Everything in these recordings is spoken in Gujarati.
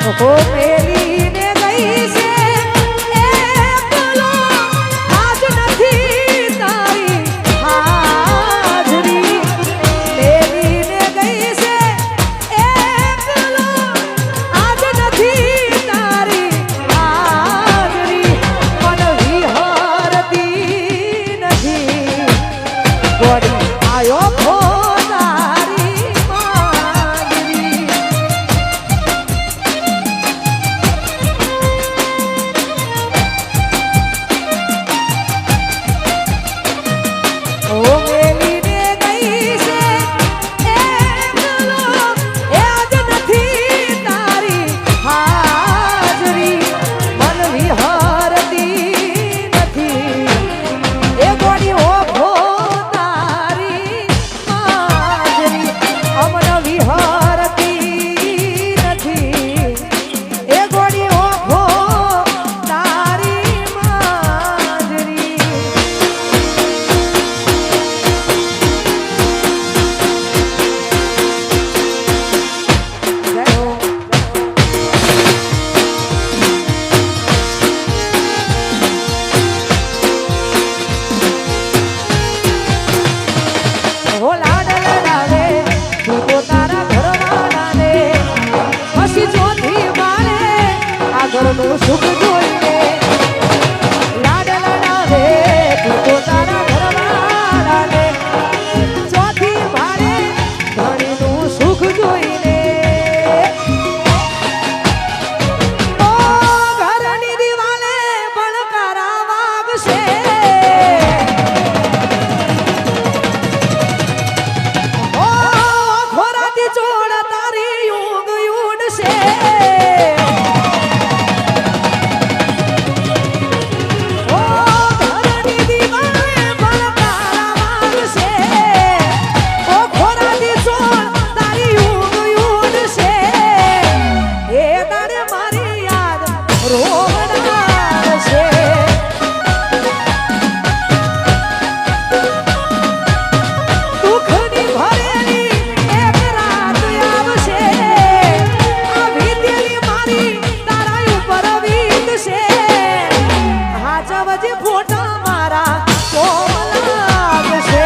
ઓ મેલી ને ગઈ છે એકલો આજ નથી તારી હાજરી મેલી ને ગઈ છે એકલો આજ નથી તારી હાજરી મન વિહરતી નથી ગોરી આયો ખો તારી માંગરી ઓ મેલી ને ગઈ છે એકલો આજ નથી તારી હાજરી મન વિહરતી નથી એ ગોરી ઓખો તારી માજરી અમન વિહરતી નથી એ ગોરી ઓખો તારી માજરી ઓ લાડ લડાવે તું પોતાના ઘરવાળાને પછી ચોથી મારે આ ઘરનું સુખ જોઈને લાડ લડાવે તું પોતાના ઘરવાળાને ચોથી મારે ધણીનું સુખ જોઈને ઓ ઘરની દિવાલે બળકારા વાગશે ઓ ખોરાતી ચોળ તારી યુગ યુડશે ઓ ઘરની દિવાલે બળકારા વાગશે ઓ ખોરાતી ચોળ તારી યુગ યુડશે એ તારે મારી યાદ રોવડાવશે દુઃખની ભરેલી એક રાત આવશે આ વીતેલી મારી તારા ઉપર વીતશે હાચવજે ફોટા મારા કોમ લાગશે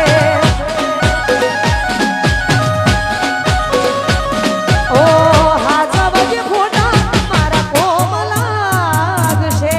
ઓ હાચવજે ફોટા મારા કોમ લાગશે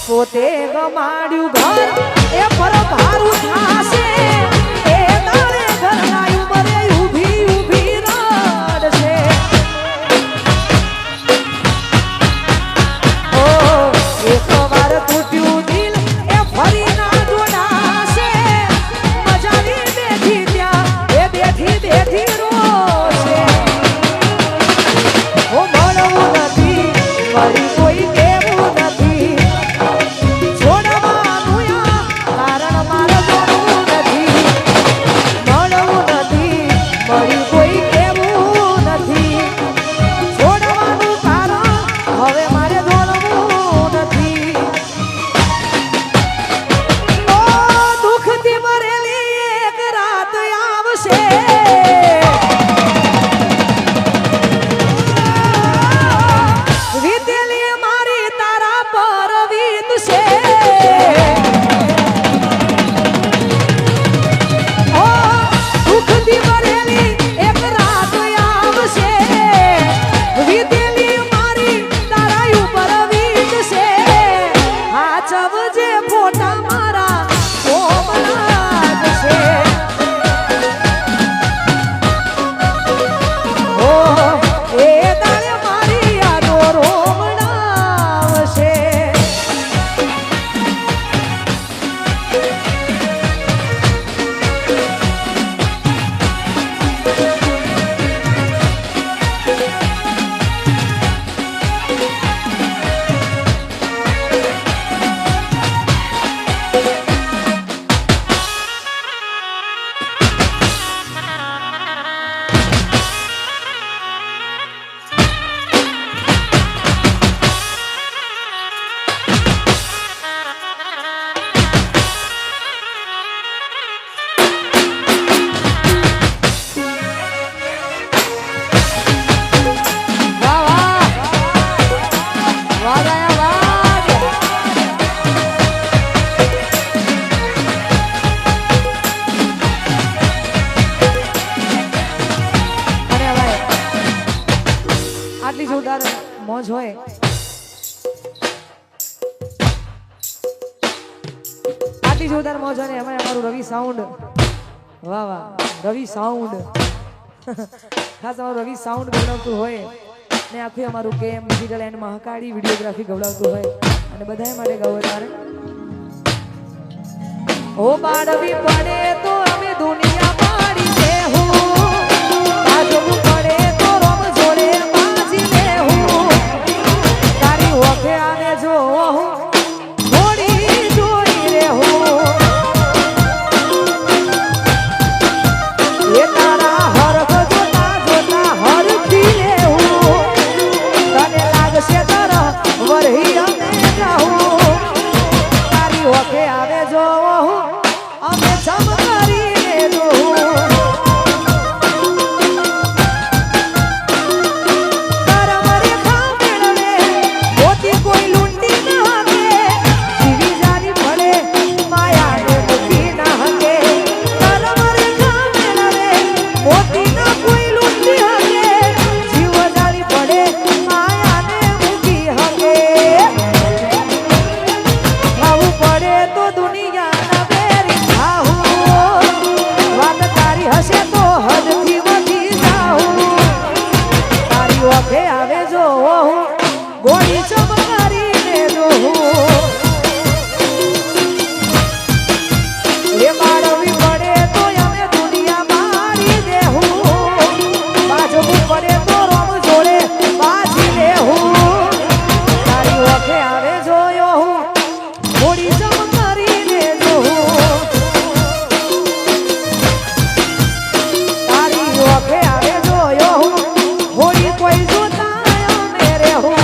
પોતે ગમાડ્યું ઘર એ પર ભારું થાશે એ તારે ઘરના ઉંમરે ઊભી ઊભી રડશે ઓ એકવાર તૂટ્યું દિલ એ ફરી ના જોડાશે મજાની બેઠી ત્યાં એ બેઠી બેઠી રોશે ઓ મળવું નથી ફરી કોઈ દેવું નથી છોડવાનું યા કારણ મારો આટલી જોરદાર મોજ હોય આટલી જોરદાર મોજ હોય ને એમાં અમારું રવિ સાઉન્ડ વાહ વાહ રવિ સાઉન્ડ ખાસ અમારું રવિ સાઉન્ડ ગવડાવતું હોય ને આખું અમારું કેમ ડિજિટલ એન્ડ મહાકાળી વિડીયોગ્રાફી ગવડાવતું હોય અને બધાય માટે ગાવું તારે ઓ બાળવી પડે તો અમે દુનિયા પાડી દેહું બાજવું પડે તો રમ જોડે બાજી લેહું તારી ઓખે આને જો થોડી જોઈ રેહું એ તારા હરખ જોતા જોતા હરખી લેહું તને લાગશે તરહ વરહી અમે જાઉં તારી ઓખે આવે જો અમે જમ કરીને જોઉં તારા મરે ખા મેળવે મોતી કોઈ લૂંટી ન હકે જીવી જારી પડે માયાને મૂકી ન હકે તારા મરે ખા મેળવે મોતી ન કોઈ લૂંટી હકે જીવ જારી પડે માયાને મૂકી હકે ખાવું પડે તો દુનિયાના બેરી ખાવું વાત તારી હશે તો હદથી વધી જાઉં તારી ઓખે આવે જો ગોળી ચમકારીને જોઉં એ બાળવી પડે તો અમે દુનિયા મારી દેહું બાજવું પડે તો રમ જોડે બાજી લેહું તારી ઓખે આવે જોયો ગોળી ચમકારીને જોઉં તારી ઓખે આવે જોયો હોળી કોઈ જોતા અમે રેહું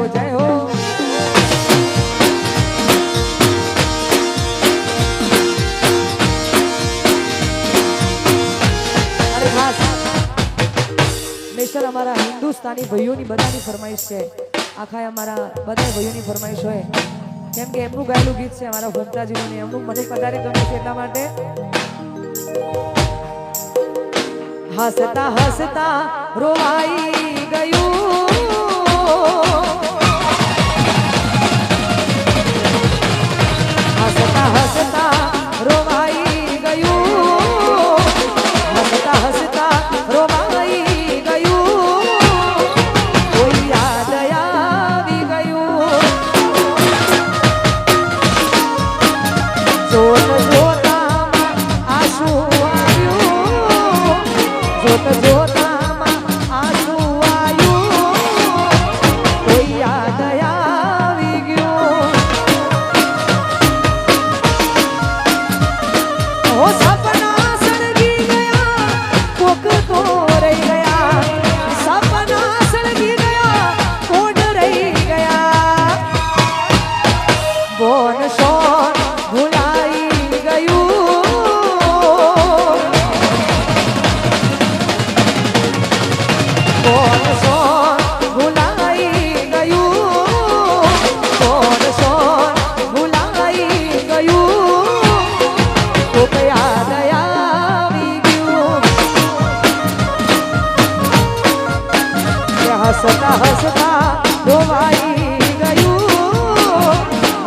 જય હો અરે ખાસ સ્પેશિયલ અમારા હિન્દુસ્તાની ભાઈઓની બધાની ફરમાઈશ છે આખા અમારા બધા ભાઈઓની ફરમાઈશ હોય કેમ કે એમનું ગાયેલું ગીત છે અમારા ભક્તાજીનું એમનું મને વધારે ગમે છે એટલા માટે હસતા હસતા રોવાઈ ગયું હસતા હસતા રોવાઈ ગયું હસતા હસતા રોવાઈ ગયું કોઈ યાદ આવી ગયું જોત જોતામાં આંસુ આવ્યું જોત જોતામાં આંસુ આવ્યું કોઈ યાદ આવી ગયું ઓ સપના સળગી ગયા કોક તો રહી ગયા સપના સળગી ગયા કોણ રહી ગયા બોન શોન ભૂલાઈ ગયું કોણ શોન ભૂલાઈ ગયું કોણ શોન ભૂલાઈ ગયું કોક યાદ આવી ગયું કે હસતા હસતા રોવાઈ ગયું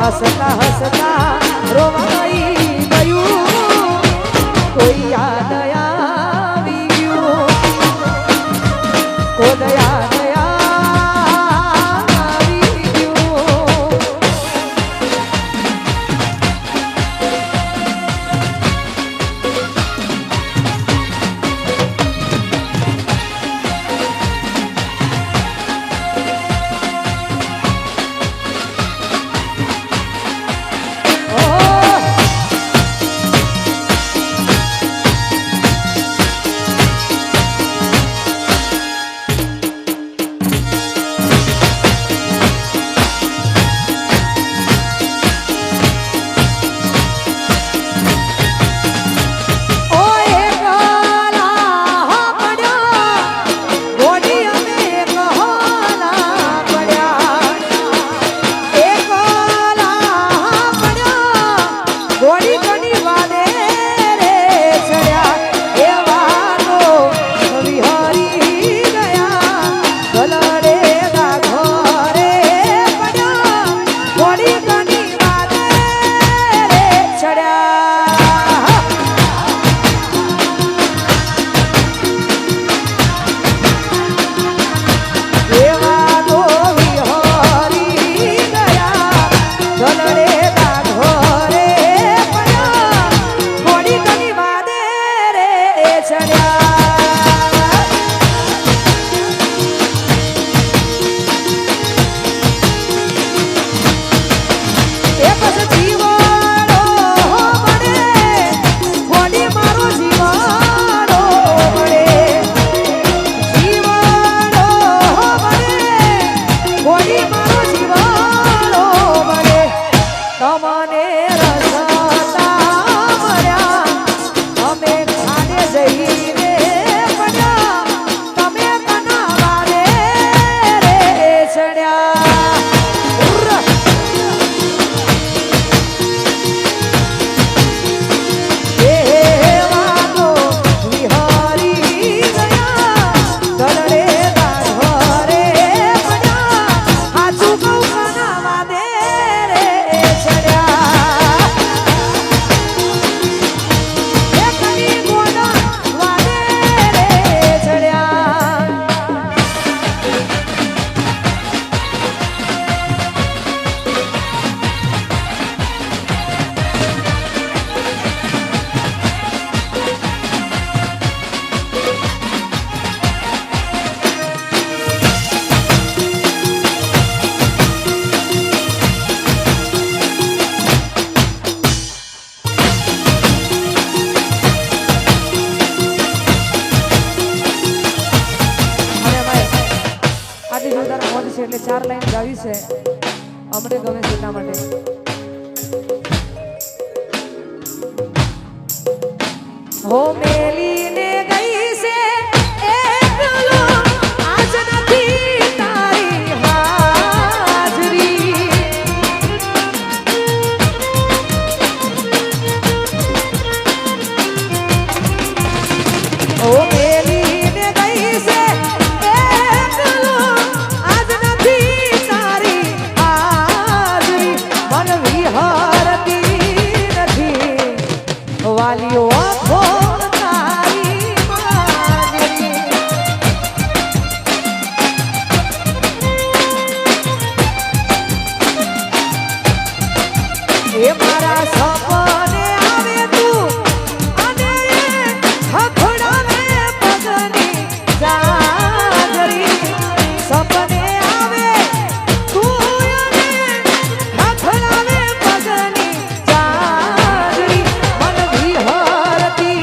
હસતા હસતા રોવાઈ ગયું કોઈ યાદ આવી ગયું કોઈ યાદ આવી ગયું ઓ ત્યારે અમને ગમે છે એટલા માટે હો મેલીને ગઈ છે એકલો આજ નથી તારી હાજરી ઓ મેલીને ગઈ છે એકલો આજ નથી તારી હાજરી મન વિહરતી નથી વાલીઓ એ મારા સપને આવે તું અને હખડાવે પગની જાજરી સપને આવે તું અને હખડાવે પગની જાજરી મન વિહરતી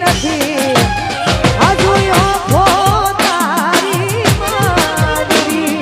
નથી હજુ આંખો તારી માજરી